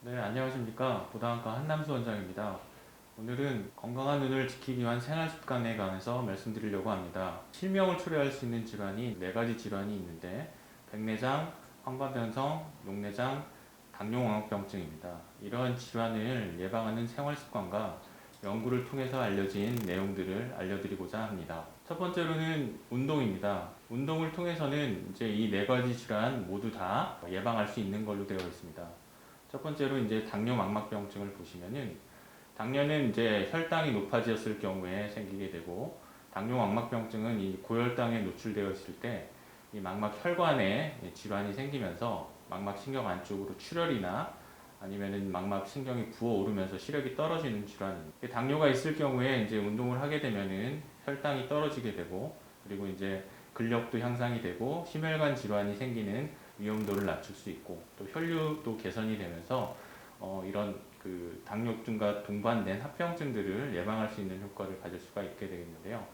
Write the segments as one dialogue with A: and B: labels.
A: 네, 안녕하십니까. 보다한과 한남수 원장입니다. 오늘은 건강한 눈을 지키기 위한 생활 습관에 관해서 말씀드리려고 합니다. 실명을 초래할 수 있는 질환이 네 가지 질환이 있는데 백내장, 황반변성, 녹내장, 당뇨왕막병증입니다. 이러한 질환을 예방하는 생활 습관과 연구를 통해서 알려진 내용들을 알려드리고자 합니다. 첫 번째로는 운동입니다. 운동을 통해서는 이제 이 네 가지 질환 모두 다 예방할 수 있는 걸로 되어 있습니다. 첫 번째로 이제 당뇨망막병증을 보시면은 당뇨는 이제 혈당이 높아졌을 경우에 생기게 되고 당뇨망막병증은 이 고혈당에 노출되어 있을 때 이 망막 혈관에 질환이 생기면서 망막 신경 안쪽으로 출혈이나 아니면은 망막 신경이 부어오르면서 시력이 떨어지는 질환입니다. 당뇨가 있을 경우에 이제 운동을 하게 되면은 혈당이 떨어지게 되고 그리고 이제 근력도 향상이 되고 심혈관 질환이 생기는 위험도를 낮출 수 있고 또 혈류도 개선이 되면서 이런 그 당뇨증과 동반된 합병증들을 예방할 수 있는 효과를 가질 수가 있게 되겠는데요.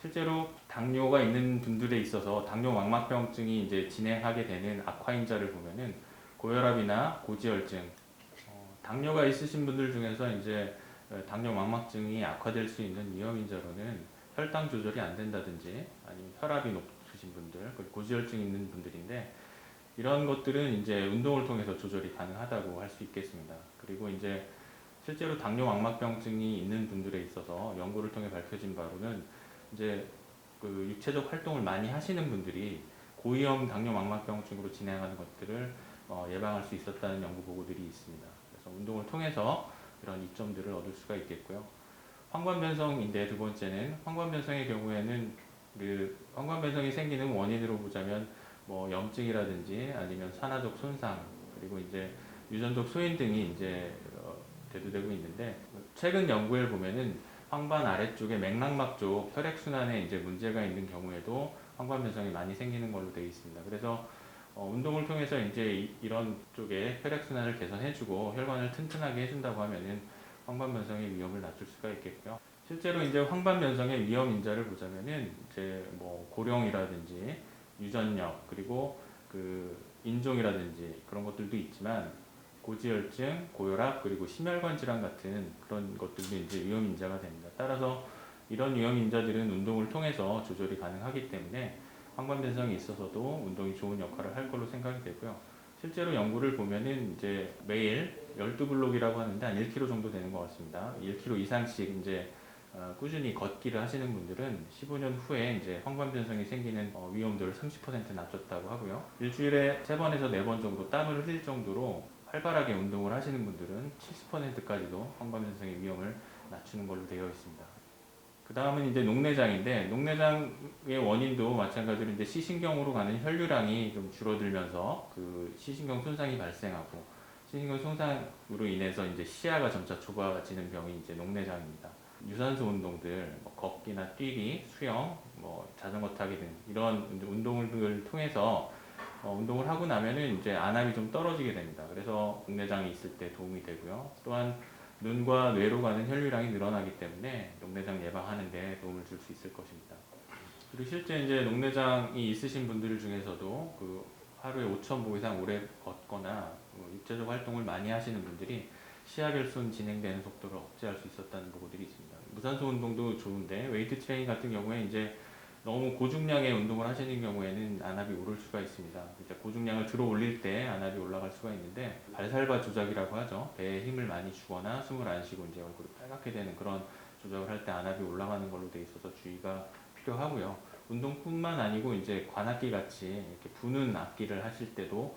A: 실제로 당뇨가 있는 분들에 있어서 당뇨망막병증이 이제 진행하게 되는 악화인자를 보면은 고혈압이나 고지혈증, 당뇨가 있으신 분들 중에서 이제 당뇨망막증이 악화될 수 있는 위험인자로는 혈당 조절이 안 된다든지 아니면 혈압이 높으신 분들, 그리고 고지혈증 있는 분들인데 이런 것들은 이제 운동을 통해서 조절이 가능하다고 할 수 있겠습니다. 그리고 이제 실제로 당뇨망막병증이 있는 분들에 있어서 연구를 통해 밝혀진 바로는 이제 그 육체적 활동을 많이 하시는 분들이 고위험 당뇨망막병증으로 진행하는 것들을 예방할 수 있었다는 연구 보고들이 있습니다. 그래서 운동을 통해서 이런 이점들을 얻을 수가 있겠고요. 황반변성인데 두 번째는 황반변성의 경우에는 그 황반변성이 생기는 원인으로 보자면 뭐 염증이라든지 아니면 산화적 손상 그리고 이제 유전적 소인 등이 이제 대두되고 있는데 최근 연구에 보면은 황반 아래쪽에 맥락막 쪽 혈액순환에 이제 문제가 있는 경우에도 황반변성이 많이 생기는 걸로 되어 있습니다. 그래서 운동을 통해서 이제 이런 쪽에 혈액순환을 개선해주고 혈관을 튼튼하게 해준다고 하면은 황반변성의 위험을 낮출 수가 있겠고요. 실제로 이제 황반변성의 위험 인자를 보자면은 이제 뭐 고령이라든지 유전력 그리고 그 인종이라든지 그런 것들도 있지만 고지혈증, 고혈압 그리고 심혈관 질환 같은 그런 것들도 이제 위험 인자가 됩니다. 따라서 이런 위험 인자들은 운동을 통해서 조절이 가능하기 때문에 황반변성이 있어서도 운동이 좋은 역할을 할 걸로 생각이 되고요. 실제로 연구를 보면은 이제 매일 12블록이라고 하는데 한 1km 정도 되는 것 같습니다. 1km 이상씩 이제 꾸준히 걷기를 하시는 분들은 15년 후에 이제 황반변성이 생기는 위험도를 30% 낮췄다고 하고요. 일주일에 3번에서 4번 정도 땀을 흘릴 정도로 활발하게 운동을 하시는 분들은 70%까지도 황반변성의 위험을 낮추는 걸로 되어 있습니다. 그 다음은 이제 녹내장인데 녹내장의 원인도 마찬가지로 이제 시신경으로 가는 혈류량이 좀 줄어들면서 그 시신경 손상이 발생하고 시신경 손상으로 인해서 이제 시야가 점차 좁아지는 병이 이제 녹내장입니다. 유산소 운동들, 뭐 걷기나 뛰기, 수영, 뭐 자전거 타기 등 이런 운동을 통해서 운동을 하고 나면은 이제 안압이 좀 떨어지게 됩니다. 그래서 녹내장이 있을 때 도움이 되고요. 또한 눈과 뇌로 가는 혈류량이 늘어나기 때문에 녹내장 예방하는 데 도움을 줄 수 있을 것입니다. 그리고 실제 이제 녹내장이 있으신 분들 중에서도 그 하루에 5,000보 이상 오래 걷거나 육체적 활동을 많이 하시는 분들이 시야결손 진행되는 속도를 억제할 수 있었다는 보고들이 있습니다. 무산소 운동도 좋은데 웨이트 트레이닝 같은 경우에 이제 너무 고중량의 운동을 하시는 경우에는 안압이 오를 수가 있습니다. 이제 고중량을 들어 올릴 때 안압이 올라갈 수가 있는데 발살바 조작이라고 하죠. 배에 힘을 많이 주거나 숨을 안 쉬고 이제 얼굴이 빨갛게 되는 그런 조작을 할 때 안압이 올라가는 걸로 돼 있어서 주의가 필요하고요. 운동뿐만 아니고 이제 관악기 같이 이렇게 부는 악기를 하실 때도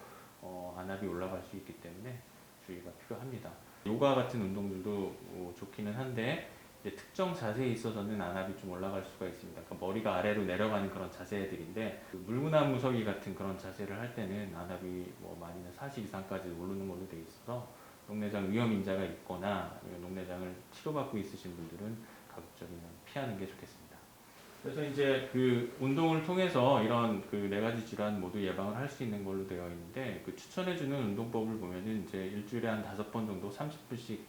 A: 안압이 올라갈 수 있기 때문에 주의가 필요합니다. 요가 같은 운동들도 좋기는 한데 이제 특정 자세에 있어서는 안압이 좀 올라갈 수가 있습니다. 그러니까 머리가 아래로 내려가는 그런 자세들인데 그 물구나무 무서기 같은 그런 자세를 할 때는 안압이 뭐 많이는 40 이상까지 오르는 걸로 돼 있어서 녹내장 위험 인자가 있거나 아니면 녹내장을 치료받고 있으신 분들은 가급적이면 피하는 게 좋겠습니다. 그래서 이제 그 운동을 통해서 이런 그 네 가지 질환 모두 예방을 할 수 있는 걸로 되어 있는데 그 추천해주는 운동법을 보면은 이제 일주일에 한 5번 정도 30분씩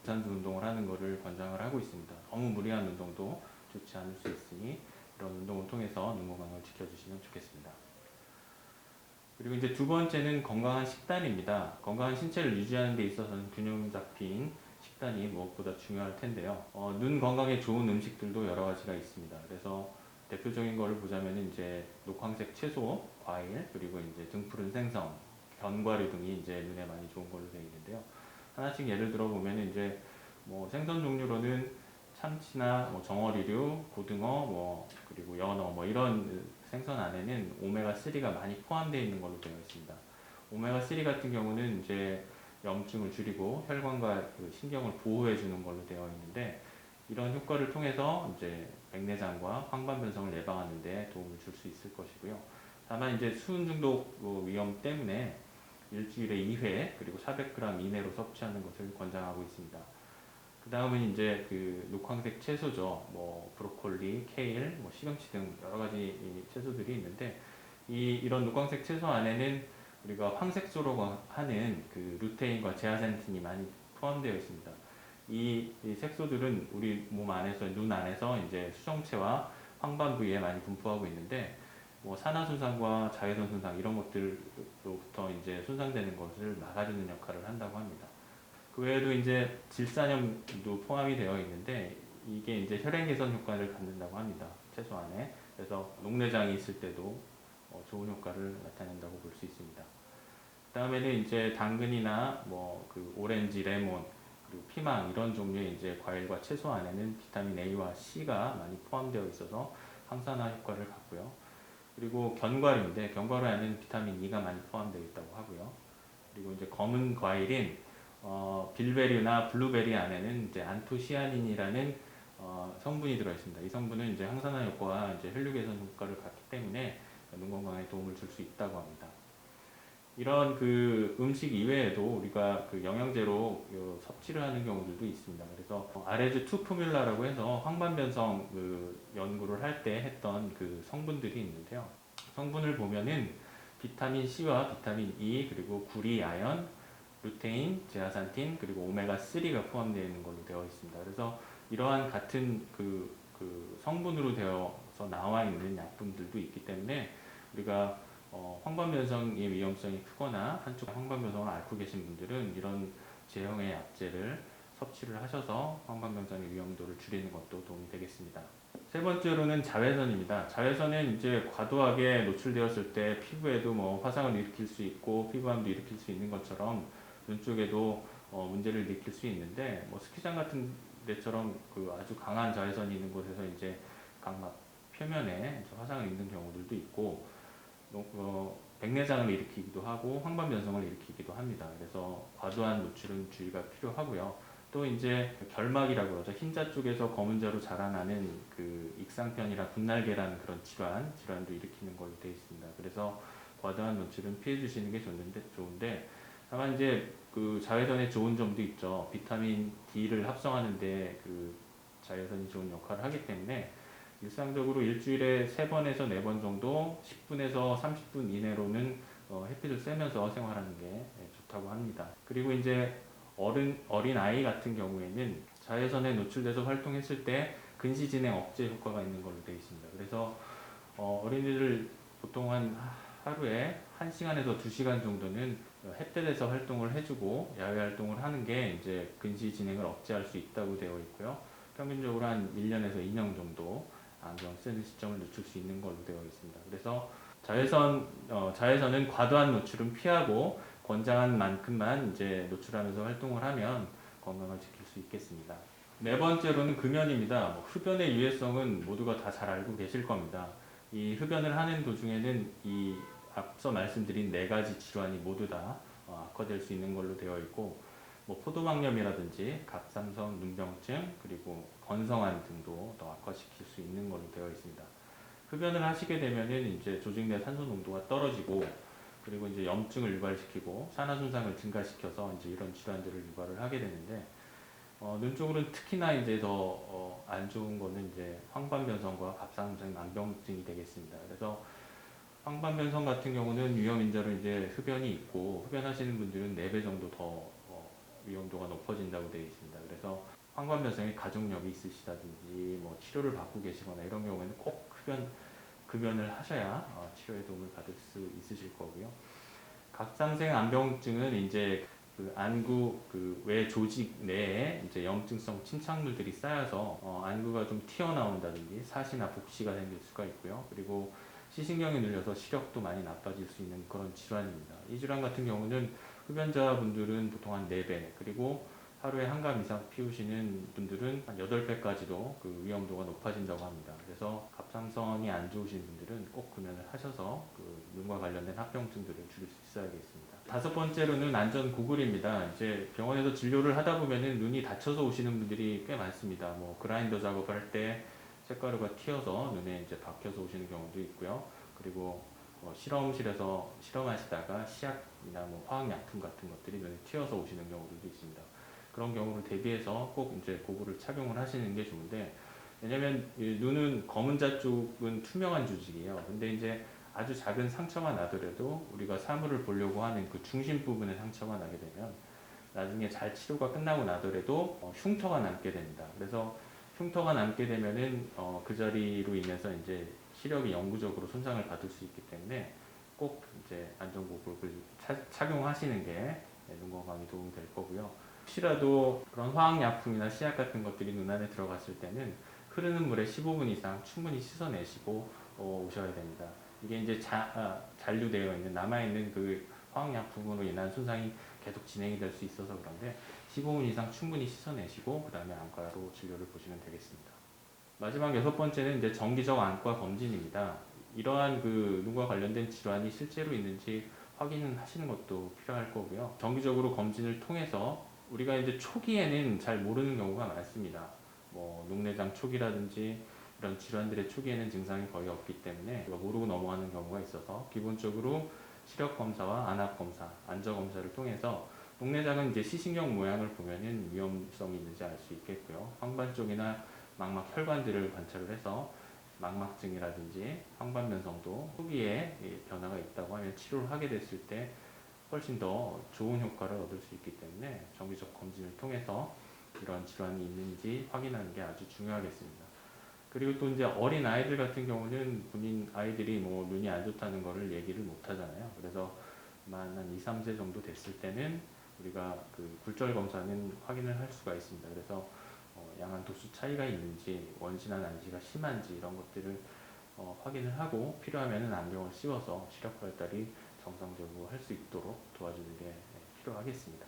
A: 유산소 운동을 하는 것을 권장을 하고 있습니다. 너무 무리한 운동도 좋지 않을 수 있으니 이런 운동을 통해서 눈 건강을 지켜주시면 좋겠습니다. 그리고 이제 두 번째는 건강한 식단입니다. 건강한 신체를 유지하는 데 있어서는 균형 잡힌 식단이 무엇보다 중요할 텐데요. 눈 건강에 좋은 음식들도 여러 가지가 있습니다. 그래서 대표적인 거를 보자면 이제 녹황색 채소, 과일, 그리고 이제 등푸른 생선, 견과류 등이 이제 눈에 많이 좋은 걸로 되어 있는데요. 하나씩 예를 들어 보면 이제 뭐 생선 종류로는 참치나 뭐 정어리류, 고등어, 뭐 그리고 연어 뭐 이런 생선 안에는 오메가3가 많이 포함되어 있는 걸로 되어 있습니다. 오메가3 같은 경우는 이제 염증을 줄이고 혈관과 그 신경을 보호해 주는 걸로 되어 있는데 이런 효과를 통해서 이제 백내장과 황반 변성을 예방하는 데 도움을 줄 수 있을 것이고요. 다만 이제 수은 중독 위험 때문에 일주일에 2회 그리고 400g 이내로 섭취하는 것을 권장하고 있습니다. 그 다음은 이제 그 녹황색 채소죠. 뭐 브로콜리, 케일, 뭐 시금치 등 여러 가지 채소들이 있는데 이런 녹황색 채소 안에는 우리가 황색소라고 하는 그 루테인과 제아센틴이 많이 포함되어 있습니다. 이 색소들은 우리 몸 안에서 눈 안에서 이제 수정체와 황반 부위에 많이 분포하고 있는데 뭐 산화 손상과 자외선 손상 이런 것들로부터 이제 손상되는 것을 막아주는 역할을 한다고 합니다. 그 외에도 이제 질산염도 포함이 되어 있는데 이게 이제 혈행 개선 효과를 갖는다고 합니다. 채소 안에. 그래서 녹내장이 있을 때도 좋은 효과를 나타낸다고 볼 수 있습니다. 그다음에는 이제 당근이나 뭐 그 오렌지, 레몬, 그리고 피망 이런 종류의 이제 과일과 채소 안에는 비타민 A와 C가 많이 포함되어 있어서 항산화 효과를 갖고요. 그리고 견과류인데 견과류 안에는 비타민 E가 많이 포함되어 있다고 하고요. 그리고 이제 검은 과일인 빌베리나 블루베리 안에는 이제 안토시아닌이라는 성분이 들어 있습니다. 이 성분은 이제 항산화 효과와 이제 혈류 개선 효과를 갖기 때문에 눈 건강에 도움을 줄 수 있다고 합니다. 이런 그 음식 이외에도 우리가 그 영양제로 섭취를 하는 경우들도 있습니다. 그래서 아레즈2 포뮬라라고 해서 황반변성 그 연구를 할 때 했던 그 성분들이 있는데요. 성분을 보면은 비타민 C와 비타민 E 그리고 구리, 아연, 루테인, 제아산틴 그리고 오메가3가 포함되어 있는 걸로 되어 있습니다. 그래서 이러한 같은 그 성분으로 되어서 나와 있는 약품들도 있기 때문에 우리가 황반변성의 위험성이 크거나 한쪽 황반변성을 앓고 계신 분들은 이런 제형의 약제를 섭취를 하셔서 황반변성의 위험도를 줄이는 것도 도움이 되겠습니다. 세 번째로는 자외선입니다. 자외선은 이제 과도하게 노출되었을 때 피부에도 뭐 화상을 일으킬 수 있고 피부암도 일으킬 수 있는 것처럼 눈 쪽에도 문제를 일으킬 수 있는데 뭐 스키장 같은 데처럼 그 아주 강한 자외선이 있는 곳에서 이제 각막 표면에 화상을 입는 경우들도 있고 백내장을 일으키기도 하고 황반변성을 일으키기도 합니다. 그래서 과도한 노출은 주의가 필요하고요. 또 이제 결막이라고 그러죠. 흰자 쪽에서 검은자로 자라나는 그 익상편이라 분날개라는 그런 질환도 일으키는 걸로 되어 있습니다. 그래서 과도한 노출은 피해 주시는 게 좋은데 다만 이제 그 자외선의 좋은 점도 있죠. 비타민 D를 합성하는데 그 자외선이 좋은 역할을 하기 때문에 일상적으로 일주일에 3번에서 4번 정도 10분에서 30분 이내로는 햇빛을 쐬면서 생활하는 게 좋다고 합니다. 그리고 이제 어린 아이 같은 경우에는 자외선에 노출돼서 활동했을 때 근시진행 억제 효과가 있는 걸로 되어 있습니다. 그래서 어린이들 보통 한 하루에 1시간에서 2시간 정도는 햇볕에서 활동을 해주고 야외 활동을 하는 게 이제 근시진행을 억제할 수 있다고 되어 있고요. 평균적으로 한 1년에서 2년 정도 안경 쓰는 시점을 늦출 수 있는 걸로 되어 있습니다. 그래서 자외선은 과도한 노출은 피하고 권장한 만큼만 이제 노출하면서 활동을 하면 건강을 지킬 수 있겠습니다. 네 번째로는 금연입니다. 흡연의 유해성은 모두가 다 잘 알고 계실 겁니다. 이 흡연을 하는 도중에는 이 앞서 말씀드린 4가지 질환이 모두 다 악화될 수 있는 걸로 되어 있고 포도막염이라든지 갑상선 눈병증 그리고 건성암 등도 더 악화시킬 수 있는 걸로 되어 있습니다. 흡연을 하시게 되면은 이제 조직 내 산소 농도가 떨어지고 그리고 이제 염증을 유발시키고 산화 손상을 증가시켜서 이제 이런 질환들을 유발을 하게 되는데 눈 쪽으로는 특히나 이제 더 안 좋은 거는 이제 황반변성과 갑상선 난병증이 되겠습니다. 그래서 황반변성 같은 경우는 위험인자로 이제 흡연이 있고 흡연하시는 분들은 4배 정도 더 위험도가 높아진다고 되어 있습니다. 그래서 황반변성에 가족력이 있으시다든지 치료를 받고 계시거나 이런 경우에는 꼭 급연을 하셔야 치료에 도움을 받을 수 있으실 거고요. 갑상생 암병증은 이제 그 안구 그 외 조직 내에 이제 염증성 침착물들이 쌓여서 안구가 좀 튀어나온다든지 사시나 복시가 생길 수가 있고요. 그리고 시신경이 눌려서 시력도 많이 나빠질 수 있는 그런 질환입니다. 이 질환 같은 경우는 흡연자분들은 보통 한 4배, 그리고 하루에 한 갑 이상 피우시는 분들은 한 8배까지도 그 위험도가 높아진다고 합니다. 그래서 갑상선이 안 좋으신 분들은 꼭 금연을 하셔서 그 눈과 관련된 합병증들을 줄일 수 있어야겠습니다. 5번째로는 안전 고글입니다. 이제 병원에서 진료를 하다 보면은 눈이 다쳐서 오시는 분들이 꽤 많습니다. 뭐 그라인더 작업할 때 색가루가 튀어서 눈에 이제 박혀서 오시는 경우도 있고요. 그리고 실험실에서 실험하시다가 시약이나 뭐 화학약품 같은 것들이 눈에 튀어서 오시는 경우들도 있습니다. 그런 경우를 대비해서 꼭 이제 고글을 착용을 하시는 게 좋은데, 왜냐면 이 눈은 검은 자 쪽은 투명한 조직이에요. 근데 이제 아주 작은 상처가 나더라도 우리가 사물을 보려고 하는 그 중심 부분에 상처가 나게 되면 나중에 잘 치료가 끝나고 나더라도 흉터가 남게 됩니다. 그래서 흉터가 남게 되면은 그 자리로 인해서 이제 시력이 영구적으로 손상을 받을 수 있기 때문에 꼭 이제 안전고글을 착용하시는 게 눈 건강에 도움이 될 거고요. 혹시라도 그런 화학약품이나 시약 같은 것들이 눈 안에 들어갔을 때는 흐르는 물에 15분 이상 충분히 씻어내시고 오셔야 됩니다. 이게 이제 잔류되어 있는 남아있는 그 화학약품으로 인한 손상이 계속 진행이 될 수 있어서 그런데 15분 이상 충분히 씻어내시고 그 다음에 안과로 진료를 보시면 되겠습니다. 마지막 6번째는 이제 정기적 안과 검진입니다. 이러한 그 눈과 관련된 질환이 실제로 있는지 확인을 하시는 것도 필요할 거고요. 정기적으로 검진을 통해서 우리가 이제 초기에는 잘 모르는 경우가 많습니다. 뭐 녹내장 초기라든지 이런 질환들의 초기에는 증상이 거의 없기 때문에 모르고 넘어가는 경우가 있어서 기본적으로 시력 검사와 안압 검사, 안저 검사를 통해서 녹내장은 이제 시신경 모양을 보면은 위험성이 있는지 알 수 있겠고요. 황반 쪽이나 망막 혈관들을 관찰을 해서 망막증이라든지 황반변성도 초기에 변화가 있다고 하면 치료를 하게 됐을 때 훨씬 더 좋은 효과를 얻을 수 있기 때문에 정기적 검진을 통해서 이런 질환이 있는지 확인하는 게 아주 중요하겠습니다. 그리고 또 이제 어린 아이들 같은 경우는 본인 아이들이 뭐 눈이 안 좋다는 거를 얘기를 못 하잖아요. 그래서 한 2, 3세 정도 됐을 때는 우리가 그 굴절 검사는 확인을 할 수가 있습니다. 그래서 양안 도수 차이가 있는지, 원시나 난시가 심한지 이런 것들을 확인을 하고 필요하면 안경을 씌워서 시력 발달이 정상적으로 할 수 있도록 도와주는 게 필요하겠습니다.